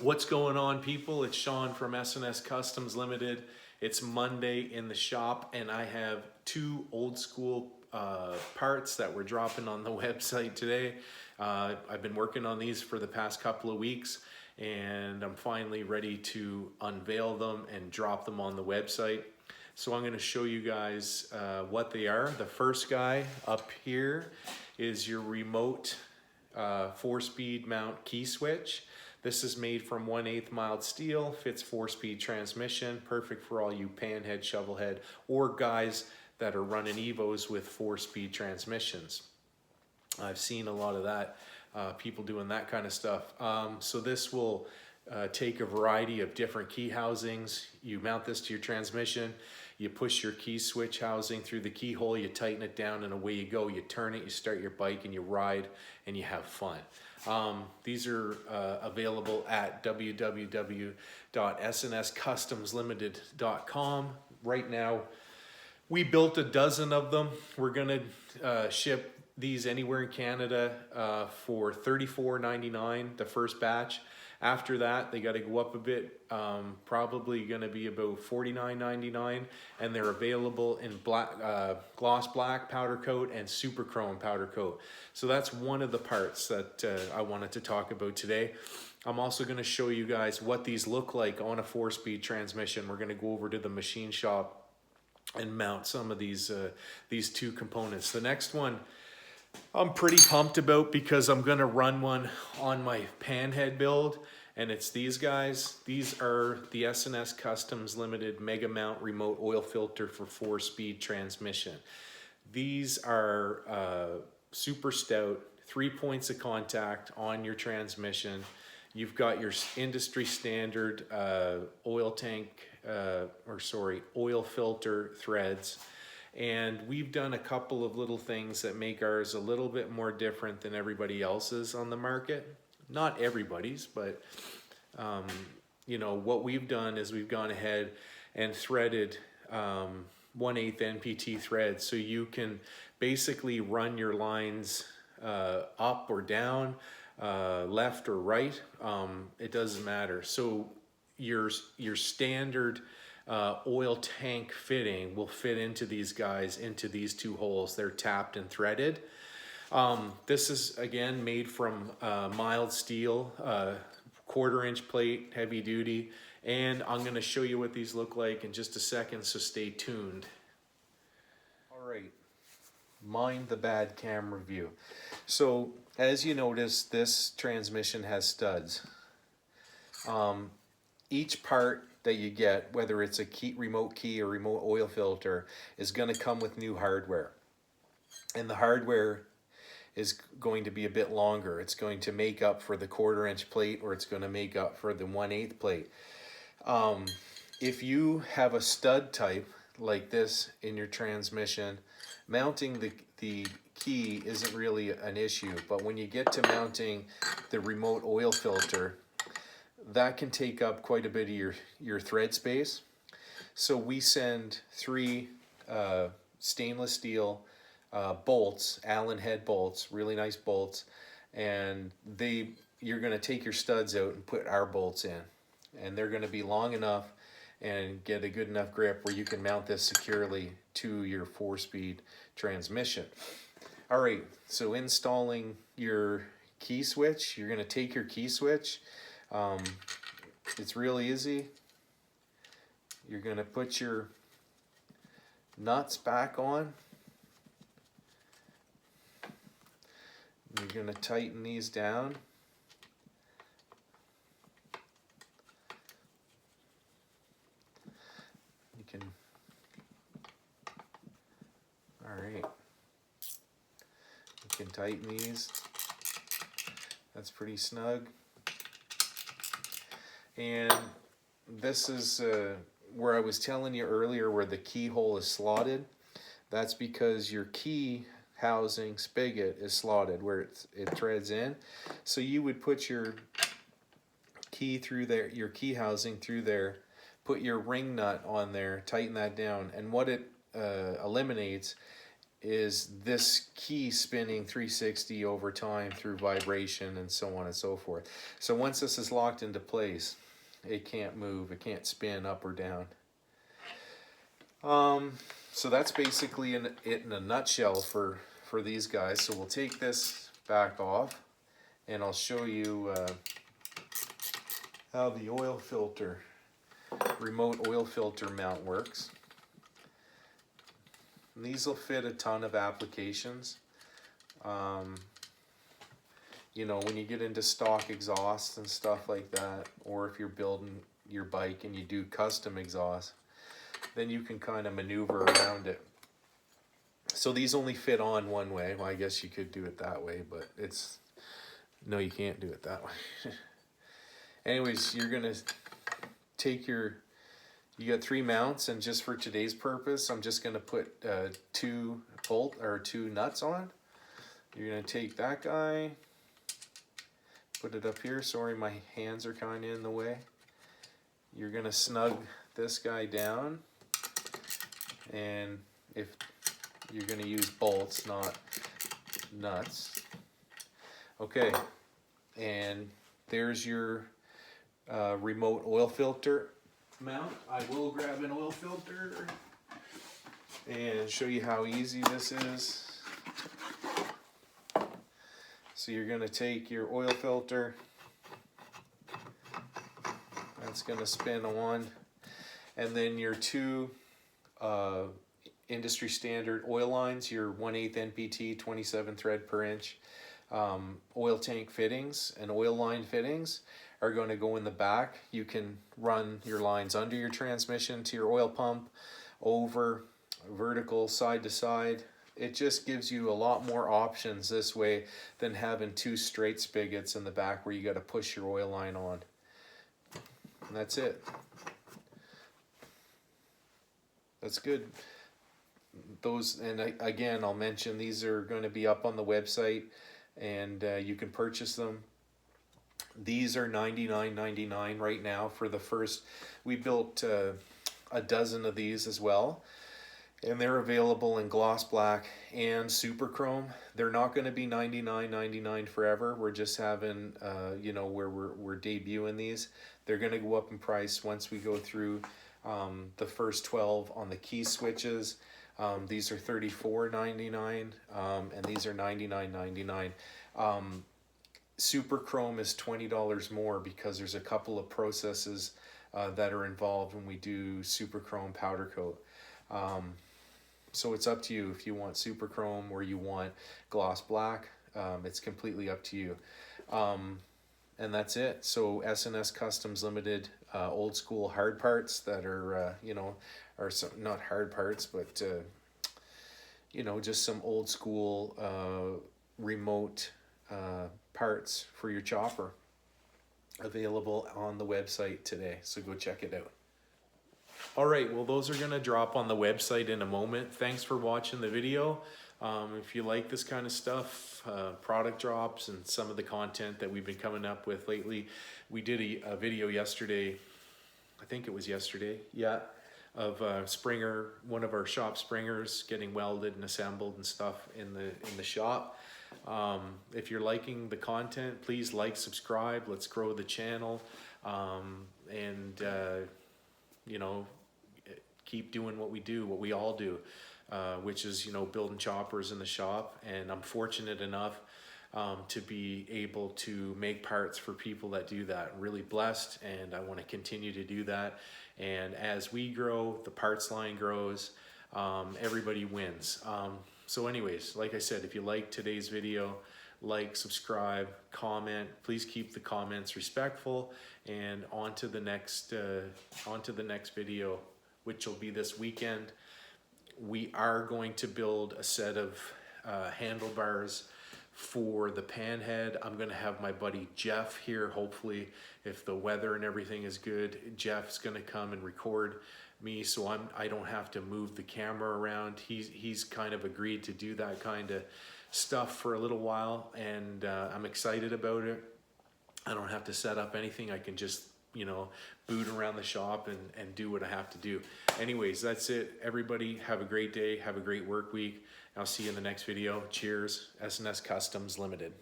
What's going on, people? It's Sean from S&S Customs Limited. It's Monday in the shop, and I have two old school parts that we're dropping on the website today. I've been working on these for the past couple of weeks, and I'm finally ready to unveil them and drop them on the website. So I'm going to show you guys what they are. The first guy up here is your remote 4-speed mount key switch. This is made from 1/8 mild steel, fits 4-speed transmission, perfect for all you panhead, shovelhead, or guys that are running Evos with 4-speed transmissions. I've seen a lot of that, people doing that kind of stuff. So this will take a variety of different key housings. You mount this to your transmission, you push your key switch housing through the keyhole, you tighten it down, and away you go. You turn it, you start your bike, and you ride, and you have fun. These are available at www.snscustomslimited.com. Right now, we built a dozen of them. We're gonna ship these anywhere in Canada for $34.99, the first batch. After that, they got to go up a bit, probably going to be about $49.99, and they're available in black, gloss black powder coat and super chrome powder coat. So that's one of the parts that I wanted to talk about today. I'm also going to show you guys what these look like on a 4-speed transmission. We're going to go over to the machine shop and mount some of these two components. The next one I'm pretty pumped about because I'm gonna run one on my panhead build, and it's these guys. These are the S&S Customs Limited Mega Mount Remote Oil Filter for 4-speed transmission. These are super stout, 3 points of contact on your transmission. You've got your industry standard oil filter threads. And we've done a couple of little things that make ours a little bit more different than everybody else's on the market. Not everybody's, but you know, what we've done is we've gone ahead and threaded 1/8 NPT threads, so you can basically run your lines up or down, left or right. It doesn't matter. So your standard oil tank fitting will fit into these guys, into these two holes. They're tapped and threaded. This is again made from mild steel, 1/4-inch plate, heavy duty, and I'm going to show you what these look like in just a second, so stay tuned. All right, mind the bad camera view. So as you notice, this transmission has studs. Each part that you get, whether it's a remote key or remote oil filter, is going to come with new hardware. And the hardware is going to be a bit longer. It's going to make up for the 1/4-inch plate, or it's going to make up for the 1/8 plate. If you have a stud type like this in your transmission, mounting the key isn't really an issue. But when you get to mounting the remote oil filter, that can take up quite a bit of your thread space. So we send 3 stainless steel bolts, Allen head bolts, really nice bolts, and you're going to take your studs out and put our bolts in, and they're going to be long enough and get a good enough grip where you can mount this securely to your 4-speed transmission. All right, so installing your key switch, you're going to take your key switch. It's real easy. You're going to put your nuts back on. You're going to tighten these down. You can, all right. You can tighten these. That's pretty snug. And this is where I was telling you earlier where the keyhole is slotted. That's because your key housing spigot is slotted where it threads in. So you would put your key through there, your key housing through there, put your ring nut on there, tighten that down, and what it eliminates is this key spinning 360 over time through vibration and so on and so forth. So once this is locked into place, it can't move, it can't spin up or down. So that's basically it in a nutshell for these guys. So we'll take this back off and I'll show you how the oil filter, remote oil filter mount works. And these will fit a ton of applications. You know, when you get into stock exhaust and stuff like that, or if you're building your bike and you do custom exhaust, then you can kind of maneuver around it. So these only fit on one way. Well, I guess you could do it that way, but it's, no, you can't do it that way. Anyways, you're gonna take your, you got 3 mounts, and just for today's purpose, I'm just gonna put 2 nuts on. You're gonna take that guy, put it up here. Sorry, my hands are kind of in the way. You're gonna snug this guy down, and if you're gonna use bolts, not nuts. Okay, and there's your remote oil filter mount. I will grab an oil filter and show you how easy this is. So you're going to take your oil filter, that's going to spin on, and then your 2 industry standard oil lines, your 1/8 NPT 27 thread per inch oil tank fittings and oil line fittings are going to go in the back. You can run your lines under your transmission to your oil pump, over, vertical, side to side. It just gives you a lot more options this way than having 2 straight spigots in the back where you got to push your oil line on. And that's it. That's good. Those, and again, I'll mention these are going to be up on the website, and you can purchase them. These are $99.99 right now for the first. We built a dozen of these as well, and they're available in gloss black and super chrome. They're not going to be $99.99 forever. We're just having you know, where we're debuting these. They're going to go up in price once we go through the first 12 on the key switches. These are $34.99 and these are $99.99. Super chrome is $20 more because there's a couple of processes that are involved when we do super chrome powder coat. So it's up to you if you want super chrome or you want gloss black. It's completely up to you. And that's it. So S&S Customs Limited, old school hard parts that are, you know, are some, not hard parts, but, you know, just some old school remote parts for your chopper, available on the website today. So go check it out. All right, well, those are going to drop on the website in a moment. Thanks for watching the video. If you like this kind of stuff, product drops and some of the content that we've been coming up with lately, we did a video yesterday, I think it was yesterday, yeah, of Springer, one of our shop Springers getting welded and assembled and stuff in the shop. If you're liking the content, please like, subscribe. Let's grow the channel, and you know, keep doing what we do, what we all do, which is, you know, building choppers in the shop. And I'm fortunate enough to be able to make parts for people that do that. Really blessed, and I want to continue to do that. And as we grow, the parts line grows, everybody wins. So anyways, like I said, if you like today's video, like, subscribe, comment. Please keep the comments respectful, and on to the next video, which will be this weekend. We are going to build a set of handlebars for the panhead. I'm going to have my buddy Jeff here. Hopefully, if the weather and everything is good, Jeff's going to come and record me, so I don't have to move the camera around. He's kind of agreed to do that kind of stuff for a little while, and I'm excited about it. I don't have to set up anything. I can just you know, boot around the shop and do what I have to do. Anyways, that's it. Everybody have a great day. Have a great work week. I'll see you in the next video. Cheers. S&S Customs Limited.